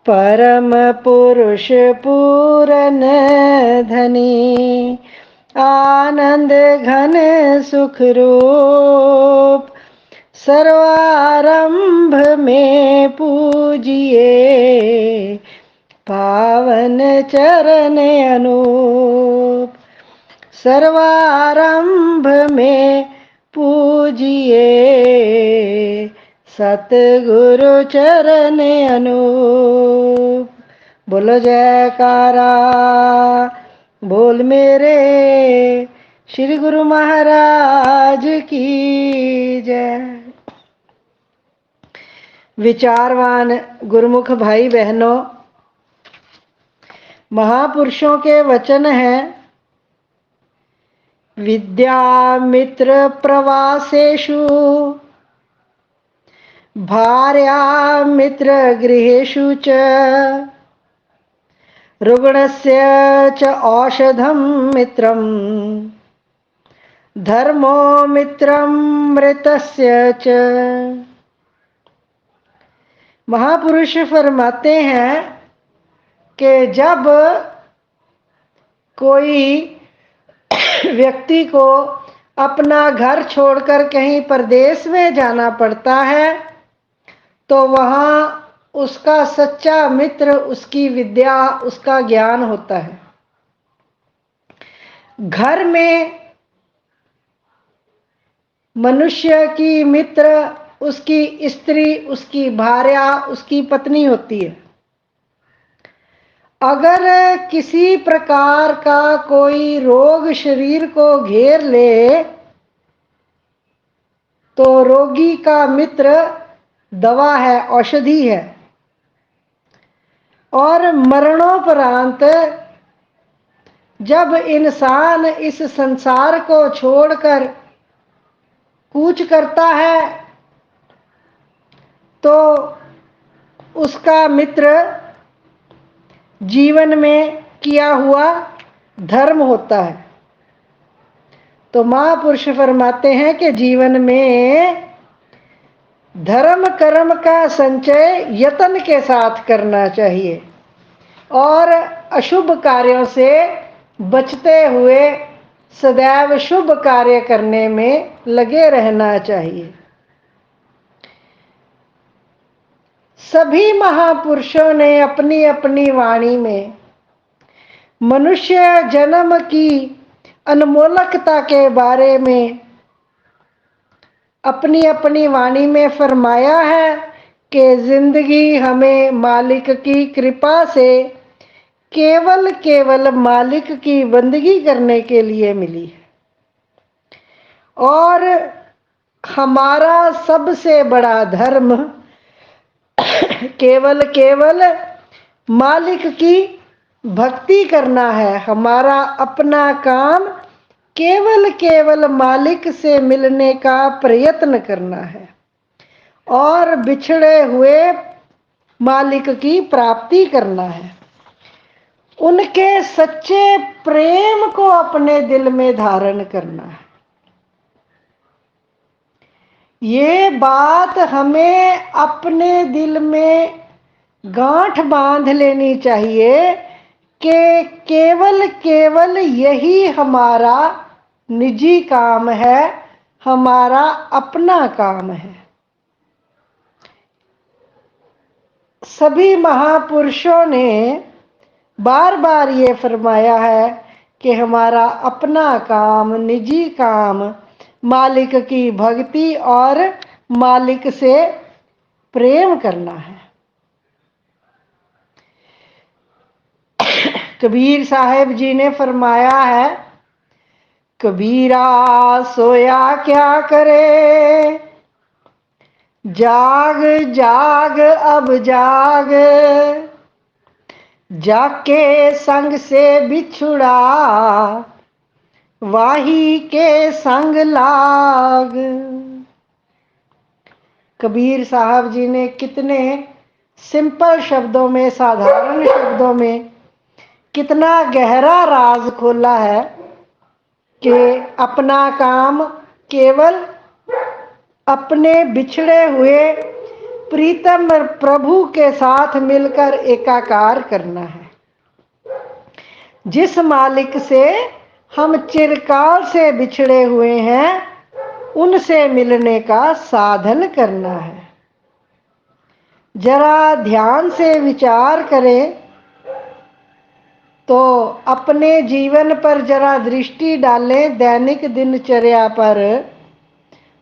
परम पुरुष पूरन धनी, आनंद घन सुख रूप, सर्वारंभ में पूजिए, पावन चरण अनूप। सर्वारंभ में पूजिए, सतगुरु चरण अनूप। बोलो जयकारा, बोल मेरे श्री गुरु महाराज की जय। विचारवान गुरुमुख भाई बहनों, महापुरुषों के वचन हैं, विद्यामित्र प्रवासेषु, भार्यामित्र गृहेषु च, रुग्णस्य च औषधं मित्रं, धर्मो मित्रं मृतस्य च। महापुरुष फरमाते हैं कि जब कोई व्यक्ति को अपना घर छोड़कर कहीं परदेश में जाना पड़ता है तो वहाँ उसका सच्चा मित्र उसकी विद्या, उसका ज्ञान होता है। घर में मनुष्य की मित्र उसकी स्त्री, उसकी भार्या, उसकी पत्नी होती है। अगर किसी प्रकार का कोई रोग शरीर को घेर ले तो रोगी का मित्र दवा है, औषधि है। और मरणोपरांत जब इंसान इस संसार को छोड़कर कूच करता है तो उसका मित्र जीवन में किया हुआ धर्म होता है। तो महापुरुष फरमाते हैं कि जीवन में धर्म कर्म का संचय यत्न के साथ करना चाहिए और अशुभ कार्यों से बचते हुए सदैव शुभ कार्य करने में लगे रहना चाहिए। सभी महापुरुषों ने अपनी अपनी वाणी में मनुष्य जन्म की अनमोलकता के बारे में अपनी अपनी वाणी में फरमाया है कि जिंदगी हमें मालिक की कृपा से केवल मालिक की बंदगी करने के लिए मिली है और हमारा सबसे बड़ा धर्म केवल मालिक की भक्ति करना है। हमारा अपना काम केवल मालिक से मिलने का प्रयत्न करना है और बिछड़े हुए मालिक की प्राप्ति करना है। उनके सच्चे प्रेम को अपने दिल में धारण करना है। ये बात हमें अपने दिल में गांठ बांध लेनी चाहिए कि केवल यही हमारा निजी काम है, हमारा अपना काम है। सभी महापुरुषों ने बार बार ये फरमाया है कि हमारा अपना काम, निजी काम मालिक की भक्ति और मालिक से प्रेम करना है। कबीर साहब जी ने फरमाया है, कबीरा सोया क्या करे, जाग जाग अब जाग, जाके संग से बिछुड़ा, वाही के संग लाग। कबीर साहब जी ने कितने सिंपल शब्दों में, साधारण शब्दों में कितना गहरा राज खोला है कि अपना काम केवल अपने बिछड़े हुए प्रीतम प्रभु के साथ मिलकर एकाकार करना है। जिस मालिक से हम चिरकाल से बिछड़े हुए हैं, उनसे मिलने का साधन करना है। जरा ध्यान से विचार करें तो अपने जीवन पर जरा दृष्टि डालें, दैनिक दिनचर्या पर,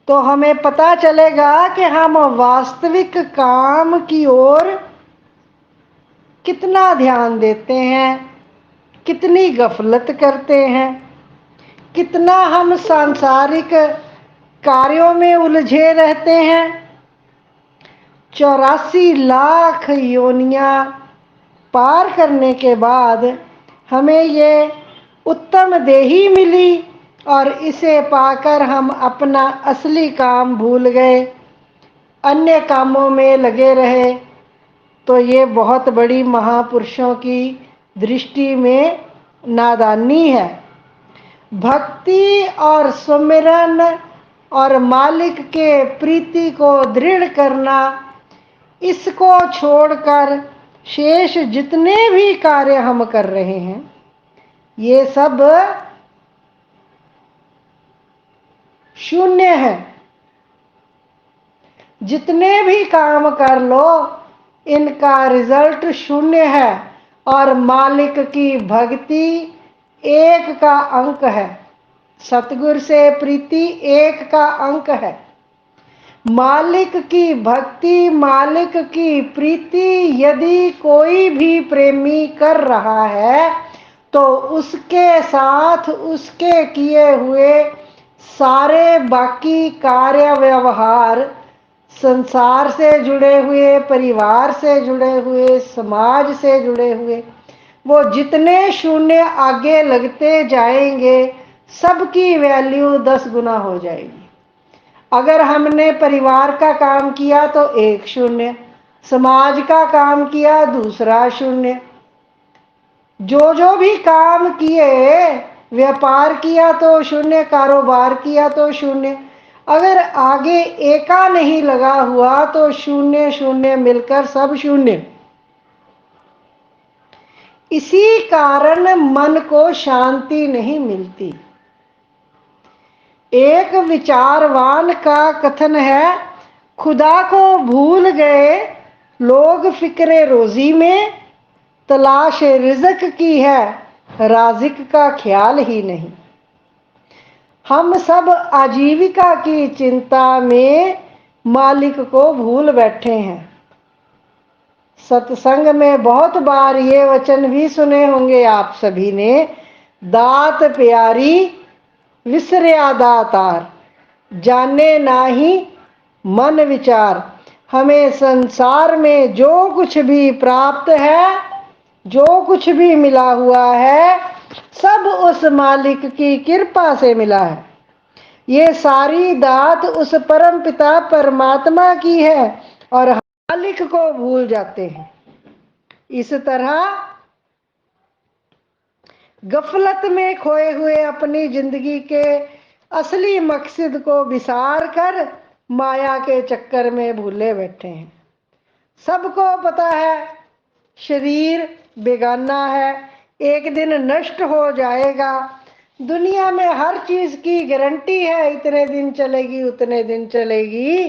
तो हमें पता चलेगा कि हम वास्तविक काम की ओर कितना ध्यान देते हैं, कितनी गफलत करते हैं, कितना हम सांसारिक कार्यों में उलझे रहते हैं। 84 लाख योनियां पार करने के बाद हमें ये उत्तम देही मिली और इसे पाकर हम अपना असली काम भूल गए, अन्य कामों में लगे रहे। तो ये बहुत बड़ी महापुरुषों की दृष्टि में नादानी है। भक्ति और सुमिरन और मालिक के प्रीति को दृढ़ करना, इसको छोड़कर शेष जितने भी कार्य हम कर रहे हैं, ये सब शून्य है। जितने भी काम कर लो, इनका रिजल्ट शून्य है। और मालिक की भक्ति 1 का अंक है, सतगुरु से प्रीति 1 का अंक है। मालिक की भक्ति, मालिक की प्रीति यदि कोई भी प्रेमी कर रहा है, तो उसके साथ उसके किए हुए सारे बाकी कार्य व्यवहार, संसार से जुड़े हुए, परिवार से जुड़े हुए, समाज से जुड़े हुए, वो जितने शून्य आगे लगते जाएंगे, सबकी वैल्यू 10 गुना हो जाएगी। अगर हमने परिवार का काम किया तो 1 शून्य, समाज का काम किया दूसरा शून्य, जो भी काम किए, व्यापार किया तो शून्य, कारोबार किया तो शून्य। अगर आगे एका नहीं लगा हुआ तो शून्य शून्य मिलकर सब शून्य। इसी कारण मन को शांति नहीं मिलती। एक विचारवान का कथन है, खुदा को भूल गए लोग फिक्रे रोजी में, तलाश रिज़्क की है, राज़िक का ख्याल ही नहीं। हम सब आजीविका की चिंता में मालिक को भूल बैठे हैं। सत्संग में बहुत बार ये वचन भी सुने होंगे आप सभी ने, दात प्यारी विसरिया दातार, जाने नाही मन विचार। हमें संसार में जो कुछ भी प्राप्त है, जो कुछ भी मिला हुआ है, सब उस मालिक की कृपा से मिला है। ये सारी दात उस परम पिता परमात्मा की है और मालिक को भूल जाते हैं। इस तरह गफलत में खोए हुए अपनी जिंदगी के असली मकसद को विसार कर माया के चक्कर में भूले बैठे हैं। सबको पता है शरीर बेगाना है, एक दिन नष्ट हो जाएगा। दुनिया में हर चीज की गारंटी है, इतने दिन चलेगी उतने दिन चलेगी,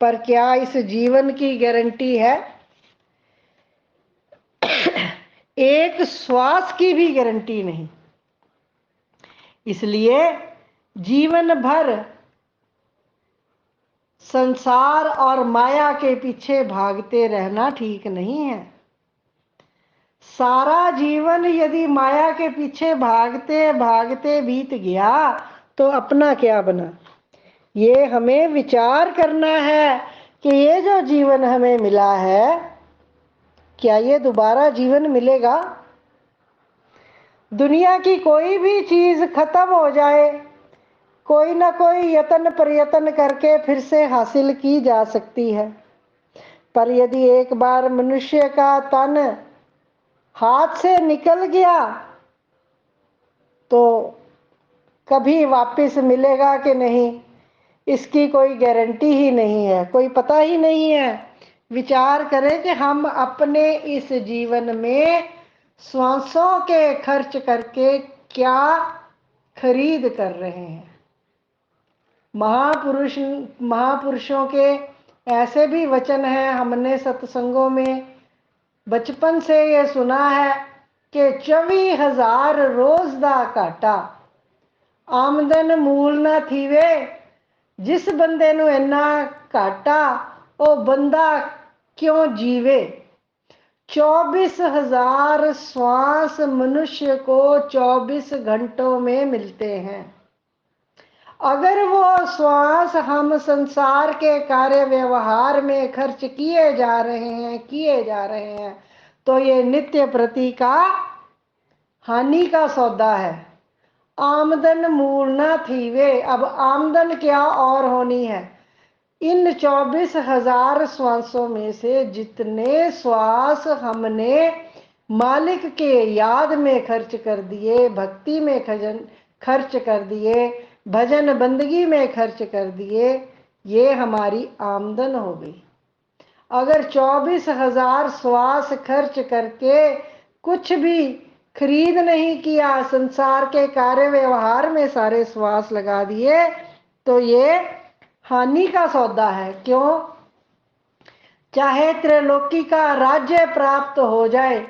पर क्या इस जीवन की गारंटी है? एक श्वास की भी गारंटी नहीं। इसलिए जीवन भर संसार और माया के पीछे भागते रहना ठीक नहीं है। सारा जीवन यदि माया के पीछे भागते भागते बीत गया तो अपना क्या बना? ये हमें विचार करना है कि ये जो जीवन हमें मिला है, क्या ये दोबारा जीवन मिलेगा? दुनिया की कोई भी चीज खत्म हो जाए, कोई ना कोई यत्न प्रयत्न करके फिर से हासिल की जा सकती है, पर यदि एक बार मनुष्य का तन हाथ से निकल गया तो कभी वापस मिलेगा कि नहीं, इसकी कोई गारंटी ही नहीं है, कोई पता ही नहीं है। विचार करें कि हम अपने इस जीवन में श्वासों के खर्च करके क्या खरीद कर रहे हैं। महापुरुषों के ऐसे भी वचन हैं, हमने सत्संगों में बचपन से ये सुना है कि 24,000 रोज दा घाटा, आमदन मूल ना थीवे। जिस बंदे नूं इन्ना घाटा, वो बंदा क्यों जीवे। 24,000 श्वास मनुष्य को 24 घंटों में मिलते हैं। अगर वो श्वास हम संसार के कार्य व्यवहार में खर्च किए जा रहे हैं तो ये नित्य प्रति का हानि का सौदा है। आमदन मूल ना थीवे, अब आमदन क्या और होनी है। इन 24,000 श्वासों में से जितने श्वास हमने मालिक के याद में खर्च कर दिए, भक्ति में खर्च कर दिए, भजन बंदगी में खर्च कर दिए, ये हमारी आमदन हो गई। अगर 24,000 श्वास खर्च करके कुछ भी खरीद नहीं किया, संसार के कार्य व्यवहार में सारे श्वास लगा दिए, तो ये हानि का सौदा है। क्यों? चाहे त्रिलोकी का राज्य प्राप्त हो जाए,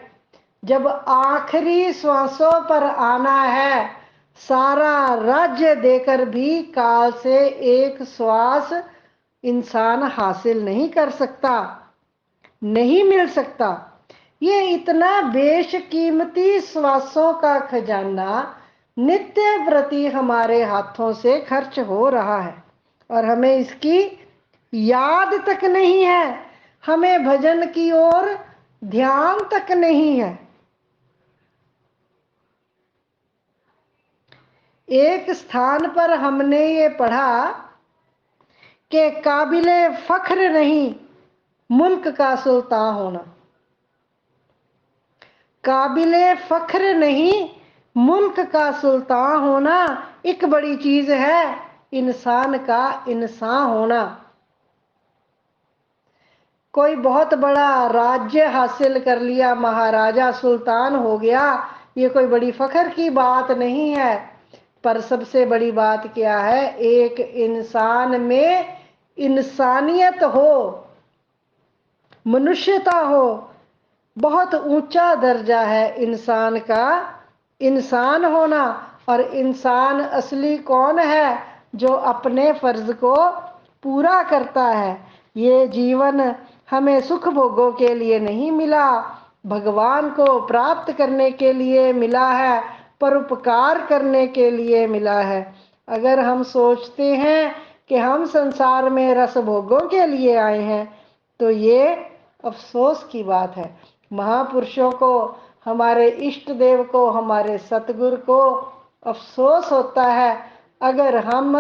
जब आखिरी श्वासों पर आना है, सारा राज्य देकर भी काल से एक श्वास इंसान हासिल नहीं कर सकता, नहीं मिल सकता। ये इतना बेशकीमती श्वासों का खजाना नित्य प्रति हमारे हाथों से खर्च हो रहा है और हमें इसकी याद तक नहीं है, हमें भजन की ओर ध्यान तक नहीं है। एक स्थान पर हमने ये पढ़ा कि काबिले फख्र नहीं मुल्क का सुल्तान होना। काबिले फख्र नहीं मुल्क का सुल्तान होना एक बड़ी चीज है, इंसान का इंसान होना। कोई बहुत बड़ा राज्य हासिल कर लिया, महाराजा सुल्तान हो गया, ये कोई बड़ी फख्र की बात नहीं है। पर सबसे बड़ी बात क्या है, एक इंसान में इंसानियत हो, मनुष्यता हो। बहुत ऊंचा दर्जा है इंसान का इंसान होना। और इंसान असली कौन है? जो अपने फर्ज को पूरा करता है। ये जीवन हमें सुख भोगों के लिए नहीं मिला, भगवान को प्राप्त करने के लिए मिला है, परोपकार करने के लिए मिला है। अगर हम सोचते हैं कि हम संसार में रस भोगों के लिए आए हैं, तो ये अफसोस की बात है। महापुरुषों को, हमारे इष्ट देव को, हमारे सतगुरु को अफसोस होता है अगर हम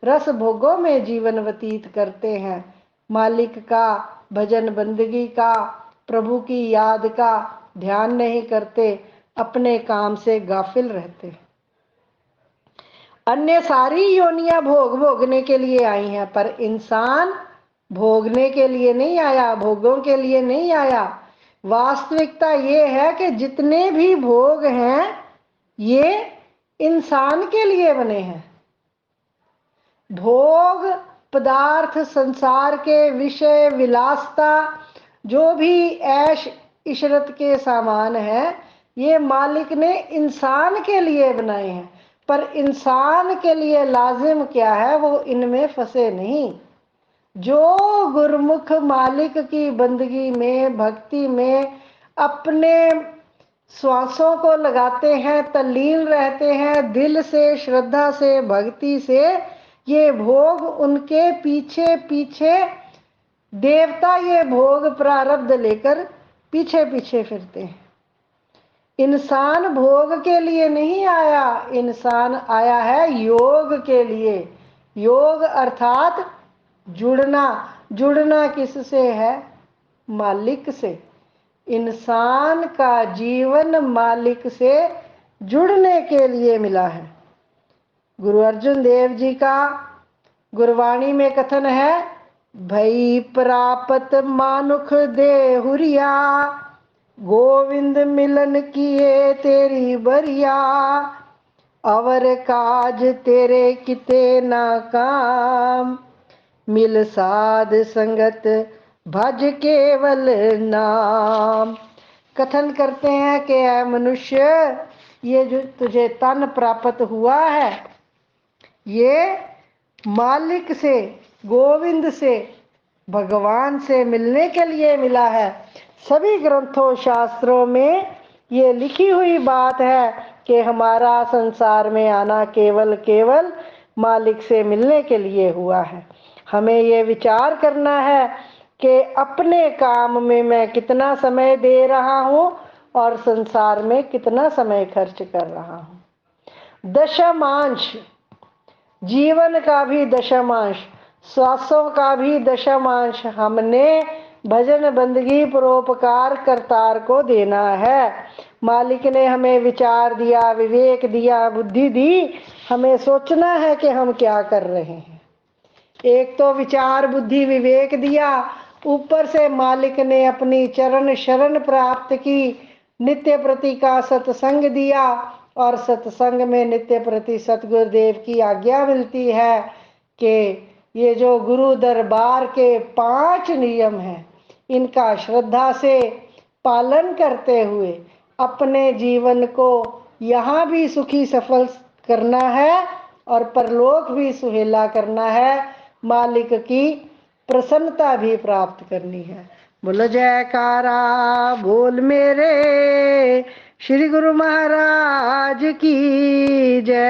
रस भोगों में जीवन व्यतीत करते हैं, मालिक का भजन बंदगी का, प्रभु की याद का ध्यान नहीं करते, अपने काम से गाफिल रहते। अन्य सारी योनियां भोगने के लिए आई हैं, पर इंसान भोगने के लिए नहीं आया, भोगों के लिए नहीं आया। वास्तविकता ये है कि जितने भी भोग हैं ये इंसान के लिए बने हैं। भोग पदार्थ, संसार के विषय, विलासता, जो भी ऐश इशरत के सामान है, ये मालिक ने इंसान के लिए बनाए हैं। पर इंसान के लिए लाजिम क्या है, वो इनमें फंसे नहीं। जो गुरमुख मालिक की बंदगी में, भक्ति में अपने श्वासों को लगाते हैं, तल्लीन रहते हैं, दिल से, श्रद्धा से, भक्ति से, ये भोग उनके पीछे पीछे, देवता ये भोग प्रारब्ध लेकर पीछे पीछे फिरते हैं। इंसान भोग के लिए नहीं आया, इंसान आया है योग के लिए। योग अर्थात जुड़ना। जुड़ना किससे है? मालिक से। इंसान का जीवन मालिक से जुड़ने के लिए मिला है। गुरु अर्जुन देव जी का गुरवाणी में कथन है भई प्रापत मानुख देहुरिया, गोविंद मिलन किए तेरी बरिया, अवर काज तेरे किते ना काम, मिल साध संगत भज केवल नाम। कथन करते हैं कि ऐ मनुष्य, ये जो तुझे तन प्राप्त हुआ है, ये मालिक से, गोविंद से, भगवान से मिलने के लिए मिला है। सभी ग्रंथों शास्त्रों में ये लिखी हुई बात है कि हमारा संसार में आना केवल केवल मालिक से मिलने के लिए हुआ है। हमें ये विचार करना है कि अपने काम में मैं कितना समय दे रहा हूँ और संसार में कितना समय खर्च कर रहा हूँ। दशमांश, जीवन का भी दशमांश, श्वासों का भी दशमांश हमने भजन बंदगी परोपकार करतार को देना है। मालिक ने हमें विचार दिया, विवेक दिया, बुद्धि दी, हमें सोचना है कि हम क्या कर रहे हैं। एक तो विचार बुद्धि विवेक दिया, ऊपर से मालिक ने अपनी चरण शरण प्राप्त की, नित्य प्रति का सत्संग दिया, और सत्संग में नित्य प्रति सतगुरुदेव की आज्ञा मिलती है कि ये जो गुरु दरबार के 5 नियम हैं, इनका श्रद्धा से पालन करते हुए अपने जीवन को यहाँ भी सुखी सफल करना है और परलोक भी सुहेला करना है, मालिक की प्रसन्नता भी प्राप्त करनी है। बोलो जयकारा बोल मेरे श्री गुरु महाराज की जय।